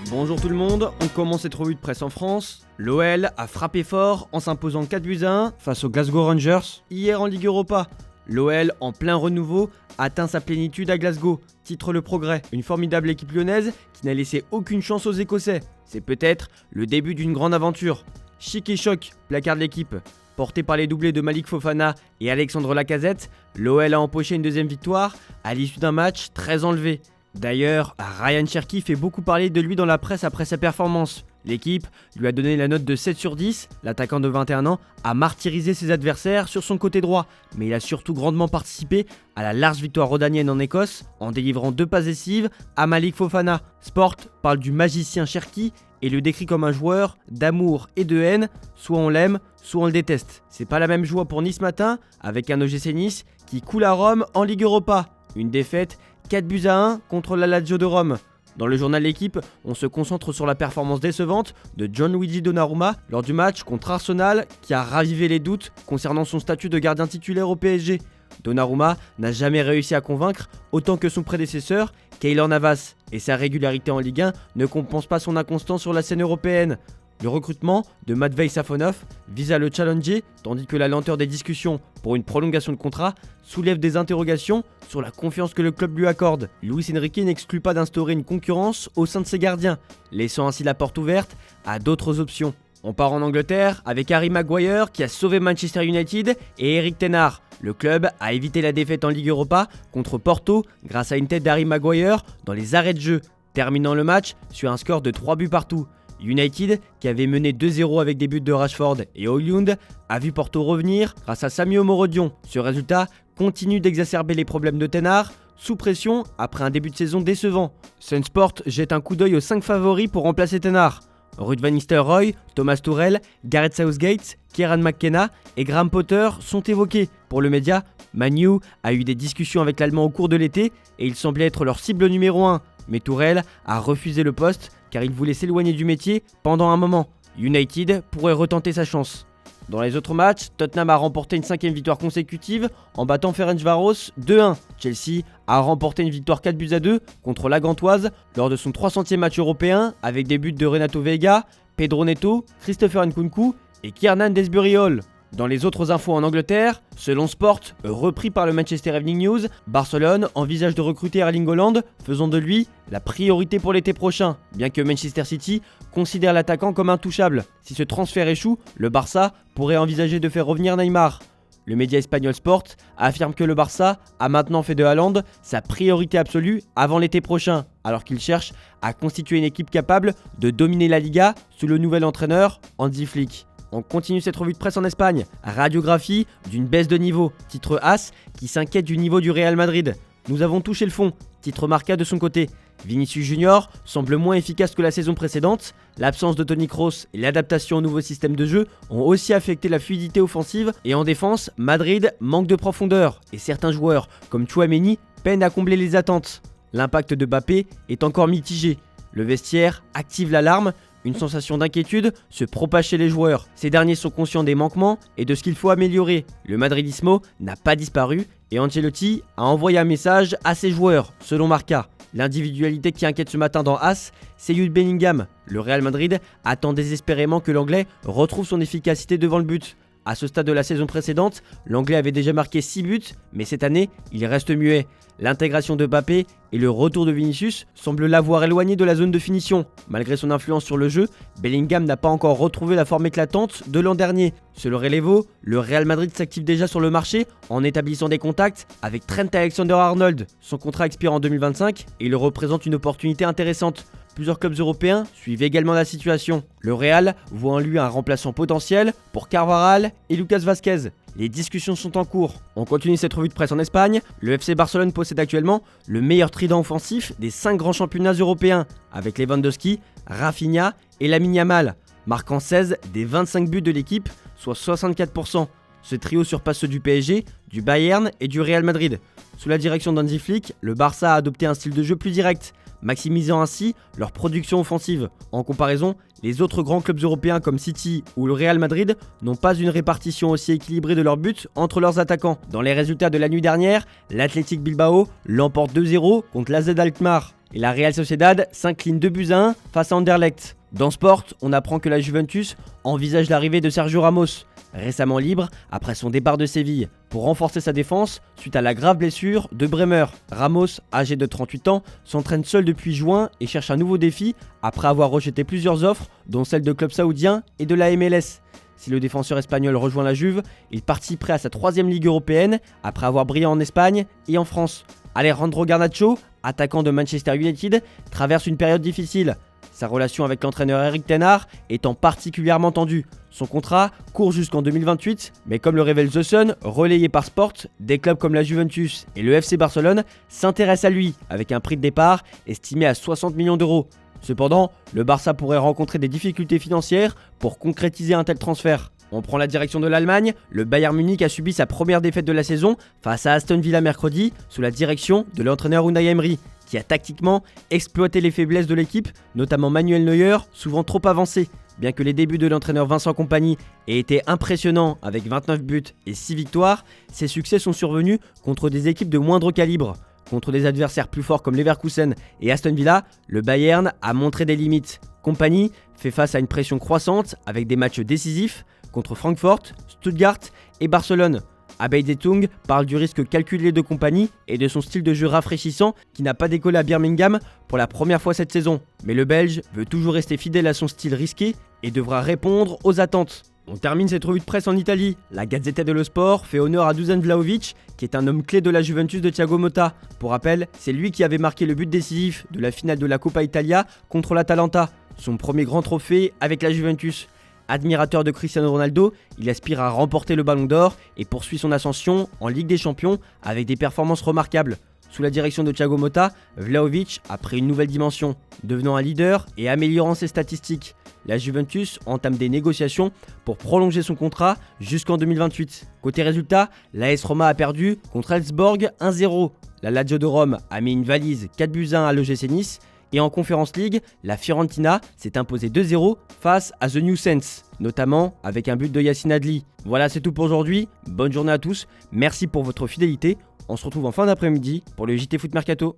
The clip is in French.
Bonjour tout le monde, on commence cette revue de presse en France. L'OL a frappé fort en s'imposant 4-1 face aux Glasgow Rangers hier en Ligue Europa. L'OL, en plein renouveau, atteint sa plénitude à Glasgow, titre Le Progrès. Une formidable équipe lyonnaise qui n'a laissé aucune chance aux Écossais. C'est peut-être le début d'une grande aventure. Chic et choc, placard de l'équipe. Porté par les doublés de Malik Fofana et Alexandre Lacazette, l'OL a empoché une deuxième victoire à l'issue d'un match très enlevé. D'ailleurs, Ryan Cherki fait beaucoup parler de lui dans la presse après sa performance. L'équipe lui a donné la note de 7 sur 10, l'attaquant de 21 ans a martyrisé ses adversaires sur son côté droit, mais il a surtout grandement participé à la large victoire rhodanienne en Écosse en délivrant 2 passes décisives à Malik Fofana. Sport parle du magicien Cherki et le décrit comme un joueur d'amour et de haine, soit on l'aime, soit on le déteste. C'est pas la même joie pour Nice matin, avec un OGC Nice qui coule à Rome en Ligue Europa. Une défaite 4-1 contre la Lazio de Rome. Dans le journal L'équipe, on se concentre sur la performance décevante de Gianluigi Donnarumma lors du match contre Arsenal qui a ravivé les doutes concernant son statut de gardien titulaire au PSG. Donnarumma n'a jamais réussi à convaincre autant que son prédécesseur, Keylor Navas, et sa régularité en Ligue 1 ne compense pas son inconstance sur la scène européenne. Le recrutement de Matvei Safonov vise à le challenger, tandis que la lenteur des discussions pour une prolongation de contrat soulève des interrogations sur la confiance que le club lui accorde. Luis Enrique n'exclut pas d'instaurer une concurrence au sein de ses gardiens, laissant ainsi la porte ouverte à d'autres options. On part en Angleterre avec Harry Maguire qui a sauvé Manchester United et Eric Ten Hag. Le club a évité la défaite en Ligue Europa contre Porto grâce à une tête d'Harry Maguire dans les arrêts de jeu, terminant le match sur un score de 3 buts partout. United, qui avait mené 2-0 avec des buts de Rashford et Højlund, a vu Porto revenir grâce à Sami Omorodion. Ce résultat continue d'exacerber les problèmes de Ten Hag, sous pression après un début de saison décevant. Sunsport jette un coup d'œil aux 5 favoris pour remplacer Ten Hag. Ruud van Nistelrooy, Thomas Tuchel, Gareth Southgate, Kieran McKenna et Graham Potter sont évoqués. Pour le média, Man U a eu des discussions avec l'Allemand au cours de l'été et il semblait être leur cible numéro 1. Mais Tuchel a refusé le poste car il voulait s'éloigner du métier pendant un moment. United pourrait retenter sa chance. Dans les autres matchs, Tottenham a remporté une 5e victoire consécutive en battant Ferencváros 2-1. Chelsea a remporté une victoire 4-2 contre la Gantoise lors de son 300e match européen avec des buts de Renato Veiga, Pedro Neto, Christopher Nkunku et Kiernan Desbury Hall. Dans les autres infos en Angleterre, selon Sport, repris par le Manchester Evening News, Barcelone envisage de recruter Erling Haaland, faisant de lui la priorité pour l'été prochain, bien que Manchester City considère l'attaquant comme intouchable. Si ce transfert échoue, le Barça pourrait envisager de faire revenir Neymar. Le média espagnol Sport affirme que le Barça a maintenant fait de Haaland sa priorité absolue avant l'été prochain, alors qu'il cherche à constituer une équipe capable de dominer la Liga sous le nouvel entraîneur Hansi Flick. On continue cette revue de presse en Espagne. Radiographie d'une baisse de niveau. Titre AS qui s'inquiète du niveau du Real Madrid. Nous avons touché le fond. Titre Marca de son côté. Vinicius Junior semble moins efficace que la saison précédente. L'absence de Toni Kroos et l'adaptation au nouveau système de jeu ont aussi affecté la fluidité offensive. Et en défense, Madrid manque de profondeur. Et certains joueurs, comme Tchouaméni, peinent à combler les attentes. L'impact de Mbappé est encore mitigé. Le vestiaire active l'alarme. Une sensation d'inquiétude se propage chez les joueurs. Ces derniers sont conscients des manquements et de ce qu'il faut améliorer. Le Madridismo n'a pas disparu et Ancelotti a envoyé un message à ses joueurs, selon Marca. L'individualité qui inquiète ce matin dans AS, c'est Jude Bellingham. Le Real Madrid attend désespérément que l'Anglais retrouve son efficacité devant le but. À ce stade de la saison précédente, l'Anglais avait déjà marqué 6 buts, mais cette année, il reste muet. L'intégration de Mbappé et le retour de Vinicius semblent l'avoir éloigné de la zone de finition. Malgré son influence sur le jeu, Bellingham n'a pas encore retrouvé la forme éclatante de l'an dernier. Selon Relevo, le Real Madrid s'active déjà sur le marché en établissant des contacts avec Trent Alexander-Arnold. Son contrat expire en 2025 et il représente une opportunité intéressante. Plusieurs clubs européens suivent également la situation. Le Real voit en lui un remplaçant potentiel pour Carvajal et Lucas Vazquez. Les discussions sont en cours. On continue cette revue de presse en Espagne. Le FC Barcelone possède actuellement le meilleur trident offensif des 5 grands championnats européens, avec Lewandowski, Rafinha et Lamine Yamal, marquant 16 des 25 buts de l'équipe, soit 64%. Ce trio surpasse ceux du PSG, du Bayern et du Real Madrid. Sous la direction d'Hansi Flick, le Barça a adopté un style de jeu plus direct, maximisant ainsi leur production offensive. En comparaison, les autres grands clubs européens comme City ou le Real Madrid n'ont pas une répartition aussi équilibrée de leurs buts entre leurs attaquants. Dans les résultats de la nuit dernière, l'Athletic Bilbao l'emporte 2-0 contre l'AZ Alkmaar. et la Real Sociedad s'incline 2-1 face à Anderlecht. Dans Sport, on apprend que la Juventus envisage l'arrivée de Sergio Ramos, récemment libre après son départ de Séville, pour renforcer sa défense suite à la grave blessure de Bremer. Ramos, âgé de 38 ans, s'entraîne seul depuis juin et cherche un nouveau défi après avoir rejeté plusieurs offres, dont celle de clubs saoudiens et de la MLS. Si le défenseur espagnol rejoint la Juve, il participerait à sa 3e Ligue européenne après avoir brillé en Espagne et en France. Alejandro Garnacho, attaquant de Manchester United, traverse une période difficile. Sa relation avec l'entraîneur Erik ten Hag étant particulièrement tendue. Son contrat court jusqu'en 2028, mais comme le révèle The Sun, relayé par Sport, des clubs comme la Juventus et le FC Barcelone s'intéressent à lui, avec un prix de départ estimé à 60 millions d'euros. Cependant, le Barça pourrait rencontrer des difficultés financières pour concrétiser un tel transfert. On prend la direction de l'Allemagne, le Bayern Munich a subi sa première défaite de la saison face à Aston Villa mercredi sous la direction de l'entraîneur Unai Emery, qui a tactiquement exploité les faiblesses de l'équipe, notamment Manuel Neuer, souvent trop avancé. Bien que les débuts de l'entraîneur Vincent Kompany aient été impressionnants avec 29 buts et 6 victoires, ses succès sont survenus contre des équipes de moindre calibre. Contre des adversaires plus forts comme Leverkusen et Aston Villa, le Bayern a montré des limites. Kompany fait face à une pression croissante avec des matchs décisifs contre Francfort, Stuttgart et Barcelone. Abey Detung parle du risque calculé de Kompany et de son style de jeu rafraîchissant qui n'a pas décollé à Birmingham pour la première fois cette saison. Mais le Belge veut toujours rester fidèle à son style risqué et devra répondre aux attentes. On termine cette revue de presse en Italie. La Gazzetta dello Sport fait honneur à Dusan Vlahovic, qui est un homme clé de la Juventus de Thiago Motta. Pour rappel, c'est lui qui avait marqué le but décisif de la finale de la Coppa Italia contre l'Atalanta, son premier grand trophée avec la Juventus. Admirateur de Cristiano Ronaldo, il aspire à remporter le Ballon d'Or et poursuit son ascension en Ligue des Champions avec des performances remarquables. Sous la direction de Thiago Motta, Vlahovic a pris une nouvelle dimension, devenant un leader et améliorant ses statistiques. La Juventus entame des négociations pour prolonger son contrat jusqu'en 2028. Côté résultat, l'AS Roma a perdu contre Elfsborg 1-0. La Lazio de Rome a mis une valise 4-1 à l'OGC Nice. Et en Conference League, la Fiorentina s'est imposée 2-0 face à The New Saints, notamment avec un but de Yacine Adli. Voilà, c'est tout pour aujourd'hui. Bonne journée à tous. Merci pour votre fidélité. On se retrouve en fin d'après-midi pour le JT Foot Mercato.